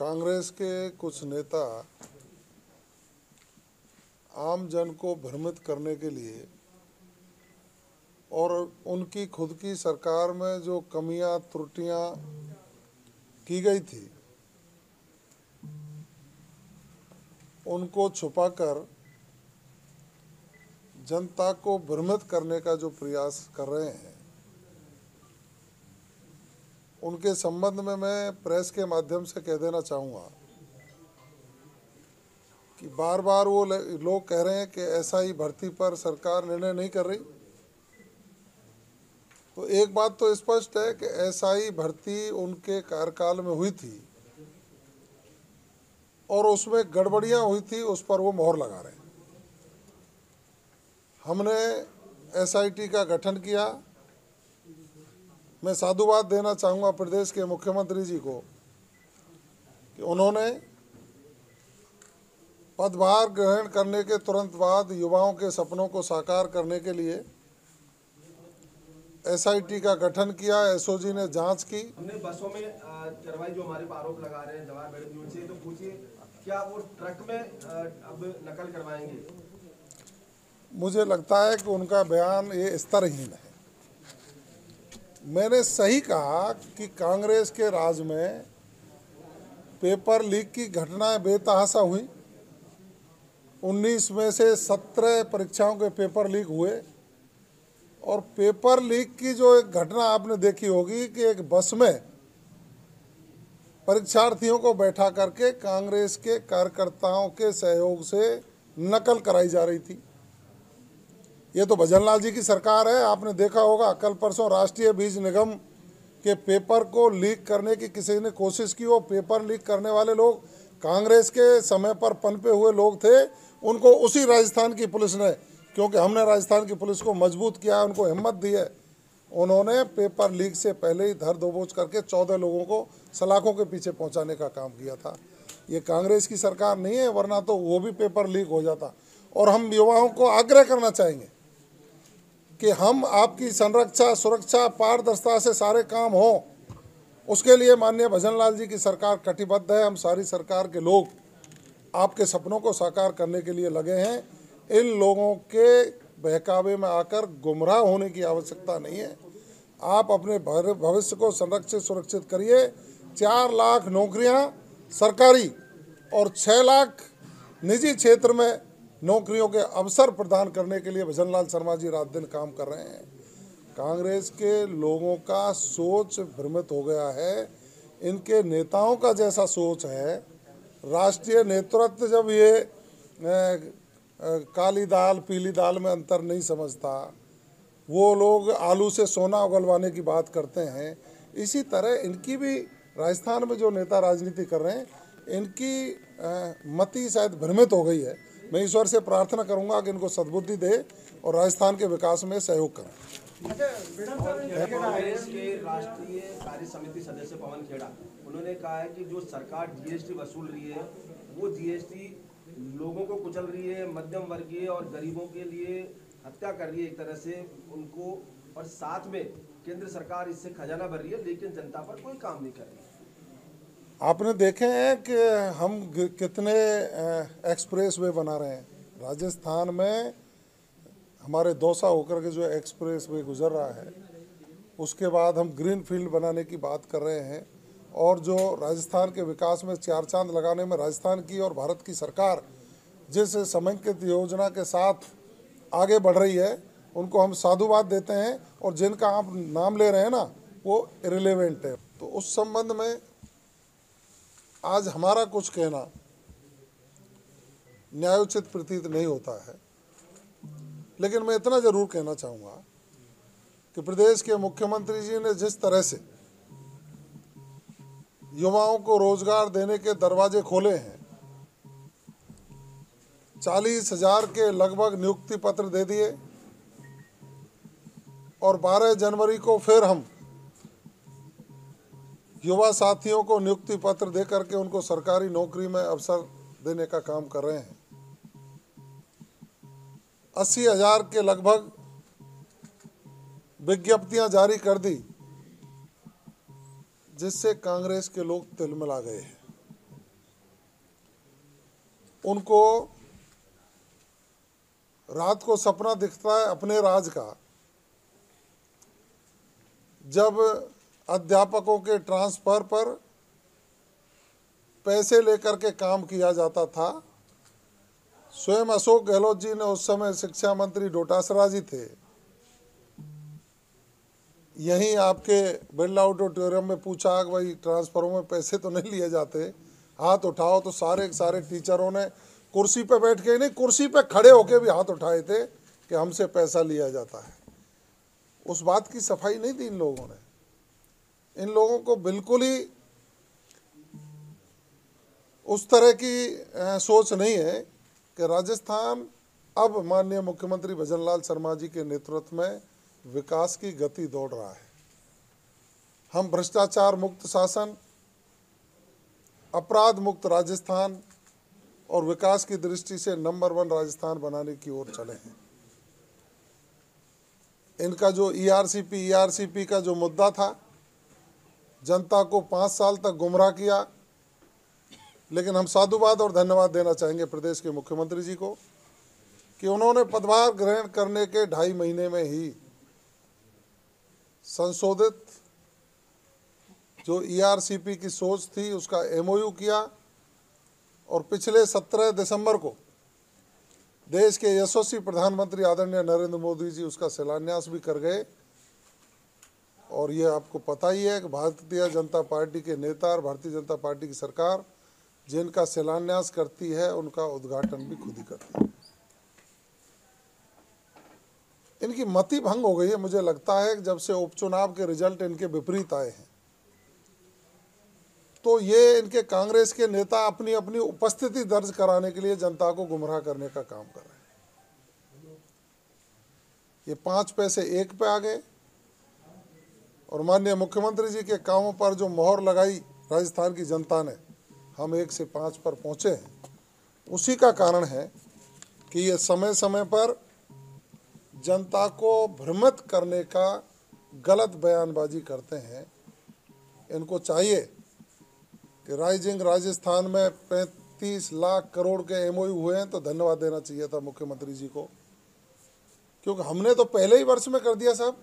कांग्रेस के कुछ नेता आम जन को भ्रमित करने के लिए और उनकी खुद की सरकार में जो कमियां त्रुटियां की गई थी उनको छुपाकर जनता को भ्रमित करने का जो प्रयास कर रहे हैं, उनके संबंध में मैं प्रेस के माध्यम से कह देना चाहूँगा कि बार बार वो लोग कह रहे हैं कि एसआई भर्ती पर सरकार निर्णय नहीं कर रही। तो एक बात तो स्पष्ट है कि एसआई भर्ती उनके कार्यकाल में हुई थी और उसमें गड़बड़ियां हुई थी, उस पर वो मोहर लगा रहे हैं। हमने एसआईटी का गठन किया। मैं साधुवाद देना चाहूँगा प्रदेश के मुख्यमंत्री जी को कि उन्होंने पदभार ग्रहण करने के तुरंत बाद युवाओं के सपनों को साकार करने के लिए एसआईटी का गठन किया। एसओजी ने जांच की। हमने बसों में करवाई, जो हमारे पर आरोप लगा रहे हैं जवाहर मैडम से, तो पूछिए क्या वो ट्रक में अब नकल करवाएंगे? मुझे लगता है कि उनका बयान ये स्तरहीन है। मैंने सही कहा कि कांग्रेस के राज में पेपर लीक की घटनाएं बेतहाशा हुई। 19 में से 17 परीक्षाओं के पेपर लीक हुए और पेपर लीक की जो एक घटना आपने देखी होगी कि एक बस में परीक्षार्थियों को बैठा करके कांग्रेस के कार्यकर्ताओं के सहयोग से नकल कराई जा रही थी। ये तो भजनलाल जी की सरकार है। आपने देखा होगा कल परसों राष्ट्रीय बीज निगम के पेपर को लीक करने की किसी ने कोशिश की। वो पेपर लीक करने वाले लोग कांग्रेस के समय पर पनपे हुए लोग थे। उनको उसी राजस्थान की पुलिस ने, क्योंकि हमने राजस्थान की पुलिस को मजबूत किया है, उनको हिम्मत दी है, उन्होंने पेपर लीक से पहले ही धर दबोच करके 14 लोगों को सलाखों के पीछे पहुंचाने का काम किया था। ये कांग्रेस की सरकार नहीं है, वरना तो वो भी पेपर लीक हो जाता। और हम युवाओं को आग्रह करना चाहेंगे कि हम आपकी संरक्षा, सुरक्षा, पारदर्शिता से सारे काम हों, उसके लिए माननीय भजनलाल जी की सरकार कटिबद्ध है। हम सारी सरकार के लोग आपके सपनों को साकार करने के लिए लगे हैं। इन लोगों के बहकावे में आकर गुमराह होने की आवश्यकता नहीं है। आप अपने भविष्य को संरक्षित सुरक्षित करिए। 4 लाख नौकरियां सरकारी और 6 लाख निजी क्षेत्र में नौकरियों के अवसर प्रदान करने के लिए भजनलाल शर्मा जी रात दिन काम कर रहे हैं। कांग्रेस के लोगों का सोच भ्रमित हो गया है। इनके नेताओं का जैसा सोच है, राष्ट्रीय नेतृत्व जब ये काली दाल पीली दाल में अंतर नहीं समझता, वो लोग आलू से सोना उगलवाने की बात करते हैं। इसी तरह इनकी भी राजस्थान में जो नेता राजनीति कर रहे हैं, इनकी मति शायद भ्रमित हो गई है। मैं ईश्वर से प्रार्थना करूंगा कि इनको सद्बुद्धि दे और राजस्थान के विकास में सहयोग करें। कांग्रेस के राष्ट्रीय कार्य समिति सदस्य पवन खेड़ा, उन्होंने कहा है कि जो सरकार जीएसटी वसूल रही है वो जीएसटी लोगों को कुचल रही है, मध्यम वर्गीय और गरीबों के लिए हत्या कर रही है एक तरह से उनको, और साथ में केंद्र सरकार इससे खजाना भर रही है लेकिन जनता पर कोई काम नहीं कर रही। आपने देखे हैं कि हम कितने एक्सप्रेस वे बना रहे हैं। राजस्थान में हमारे दौसा होकर के जो एक्सप्रेस वे गुजर रहा है, उसके बाद हम ग्रीन फील्ड बनाने की बात कर रहे हैं। और जो राजस्थान के विकास में 4 चांद लगाने में राजस्थान की और भारत की सरकार जिस समेकित योजना के साथ आगे बढ़ रही है, उनको हम साधुवाद देते हैं। और जिनका आप नाम ले रहे हैं ना, वो इरिलेवेंट है। तो उस संबंध में आज हमारा कुछ कहना न्यायोचित प्रतीत नहीं होता है, लेकिन मैं इतना जरूर कहना चाहूँगा कि प्रदेश के मुख्यमंत्री जी ने जिस तरह से युवाओं को रोजगार देने के दरवाजे खोले हैं, 40,000 के लगभग नियुक्ति पत्र दे दिए और 12 जनवरी को फिर हम युवा साथियों को नियुक्ति पत्र दे करके उनको सरकारी नौकरी में अवसर देने का काम कर रहे हैं। 80,000 के लगभग विज्ञप्तियां जारी कर दी, जिससे कांग्रेस के लोग तिलमिला गए हैं। उनको रात को सपना दिखता है अपने राज का, जब अध्यापकों के ट्रांसफर पर पैसे लेकर के काम किया जाता था। स्वयं अशोक गहलोत जी ने उस समय शिक्षा मंत्री डोटासरा जी थे, यहीं आपके बिरला ऑडिटोरियम में पूछा कि भाई ट्रांसफरों में पैसे तो नहीं लिए जाते, हाथ उठाओ, तो सारे सारे टीचरों ने कुर्सी पे बैठ के ही नहीं, कुर्सी पे खड़े होके भी हाथ उठाए थे कि हमसे पैसा लिया जाता है। उस बात की सफाई नहीं दी इन लोगों ने। इन लोगों को बिल्कुल ही उस तरह की सोच नहीं है कि राजस्थान अब माननीय मुख्यमंत्री भजनलाल शर्मा जी के नेतृत्व में विकास की गति दौड़ रहा है। हम भ्रष्टाचार मुक्त शासन, अपराध मुक्त राजस्थान और विकास की दृष्टि से नंबर 1 राजस्थान बनाने की ओर चले हैं। इनका जो ईआरसीपी का जो मुद्दा था, जनता को 5 साल तक गुमराह किया, लेकिन हम साधुवाद और धन्यवाद देना चाहेंगे प्रदेश के मुख्यमंत्री जी को कि उन्होंने पदभार ग्रहण करने के 2.5 महीने में ही संशोधित जो ईआरसीपी की सोच थी उसका एमओयू किया, और पिछले 17 दिसंबर को देश के यशस्वी प्रधानमंत्री आदरणीय नरेंद्र मोदी जी उसका शिलान्यास भी कर गए। और ये आपको पता ही है कि भारतीय जनता पार्टी के नेता और भारतीय जनता पार्टी की सरकार जिनका शिलान्यास करती है उनका उद्घाटन भी खुद ही करती है। इनकी मति भंग हो गई है। मुझे लगता है कि जब से उपचुनाव के रिजल्ट इनके विपरीत आए हैं, तो ये इनके कांग्रेस के नेता अपनी अपनी उपस्थिति दर्ज कराने के लिए जनता को गुमराह करने का काम कर रहे हैं। ये 5 पैसे 1 पे आ गए, और माननीय मुख्यमंत्री जी के कामों पर जो मोहर लगाई राजस्थान की जनता ने, हम 1 से 5 पर पहुंचे हैं। उसी का कारण है कि ये समय समय पर जनता को भ्रमित करने का गलत बयानबाजी करते हैं। इनको चाहिए कि राइजिंग राजस्थान में 35 लाख करोड़ के एमओयू हुए हैं, तो धन्यवाद देना चाहिए था मुख्यमंत्री जी को, क्योंकि हमने तो पहले ही वर्ष में कर दिया साहब।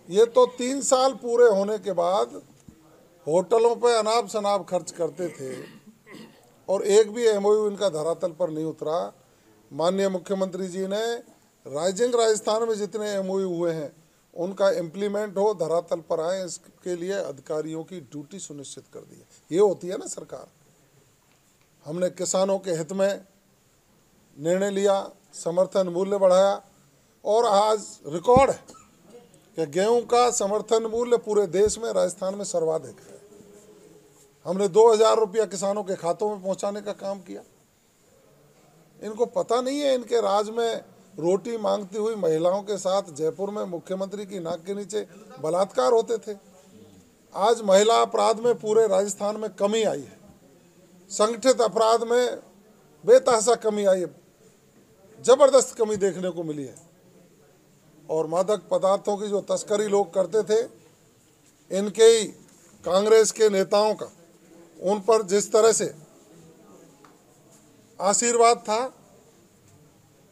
ये तो 3 साल पूरे होने के बाद होटलों पे अनाप शनाप खर्च करते थे, और एक भी एमओयू इनका धरातल पर नहीं उतरा। माननीय मुख्यमंत्री जी ने राइजिंग राजस्थान में जितने एमओयू हुए हैं उनका इम्प्लीमेंट हो, धरातल पर आए, इसके लिए अधिकारियों की ड्यूटी सुनिश्चित कर दी है। ये होती है ना सरकार। हमने किसानों के हित में निर्णय लिया, समर्थन मूल्य बढ़ाया, और आज रिकॉर्ड है कि गेहूं का समर्थन मूल्य पूरे देश में राजस्थान में सर्वाधिक है। हमने 2000 रुपया किसानों के खातों में पहुंचाने का काम किया। इनको पता नहीं है, इनके राज में रोटी मांगती हुई महिलाओं के साथ जयपुर में मुख्यमंत्री की नाक के नीचे बलात्कार होते थे। आज महिला अपराध में पूरे राजस्थान में कमी आई है, संगठित अपराध में बेतहाशा कमी आई है, जबरदस्त कमी देखने को मिली है। और मादक पदार्थों की जो तस्करी लोग करते थे, इनके ही कांग्रेस के नेताओं का उन पर जिस तरह से आशीर्वाद था,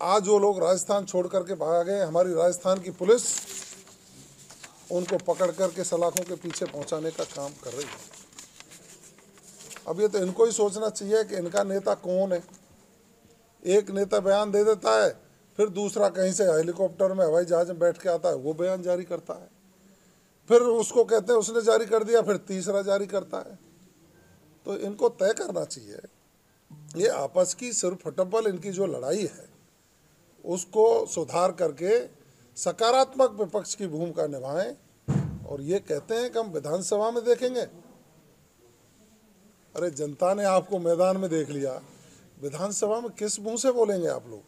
आज वो लोग राजस्थान छोड़ करके भाग गए। हमारी राजस्थान की पुलिस उनको पकड़ करके सलाखों के पीछे पहुंचाने का काम कर रही है। अब ये तो इनको ही सोचना चाहिए कि इनका नेता कौन है। एक नेता बयान दे देता है, फिर दूसरा कहीं से हेलीकॉप्टर में हवाई जहाज में बैठ के आता है, वो बयान जारी करता है, फिर उसको कहते हैं उसने जारी कर दिया, फिर तीसरा जारी करता है। तो इनको तय करना चाहिए, ये आपस की सिर्फ फटबल इनकी जो लड़ाई है उसको सुधार करके सकारात्मक विपक्ष की भूमिका निभाएं। और ये कहते हैं कि हम विधानसभा में देखेंगे। अरे जनता ने आपको मैदान में देख लिया, विधानसभा में किस मुंह से बोलेंगे आप लोग।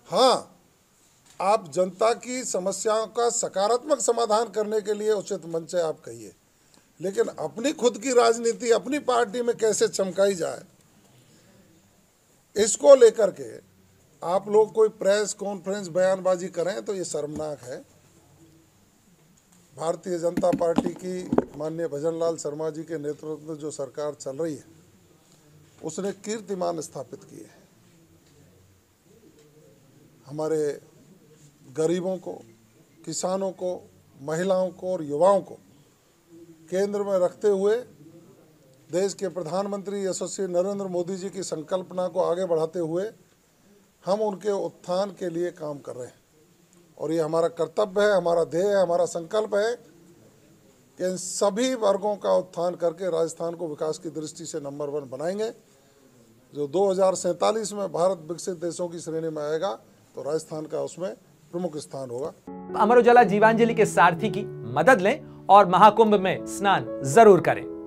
हाँ, आप जनता की समस्याओं का सकारात्मक समाधान करने के लिए उचित मंच है, आप कहिए, लेकिन अपनी खुद की राजनीति अपनी पार्टी में कैसे चमकाई जाए, इसको लेकर के आप लोग कोई प्रेस कॉन्फ्रेंस बयानबाजी करें तो ये शर्मनाक है। भारतीय जनता पार्टी की माननीय भजनलाल शर्मा जी के नेतृत्व में जो सरकार चल रही है, उसने कीर्तिमान स्थापित किए हैं। हमारे गरीबों को, किसानों को, महिलाओं को और युवाओं को केंद्र में रखते हुए देश के प्रधानमंत्री यशस्वी नरेंद्र मोदी जी की संकल्पना को आगे बढ़ाते हुए हम उनके उत्थान के लिए काम कर रहे हैं। और ये हमारा कर्तव्य है, हमारा ध्येय है, हमारा संकल्प है कि इन सभी वर्गों का उत्थान करके राजस्थान को विकास की दृष्टि से नंबर 1 बनाएंगे। जो 2047 में भारत विकसित देशों की श्रेणी में आएगा तो राजस्थान का उसमें प्रमुख स्थान होगा। अमर उजाला जीवांजलि के सारथी की मदद लें और महाकुंभ में स्नान जरूर करें।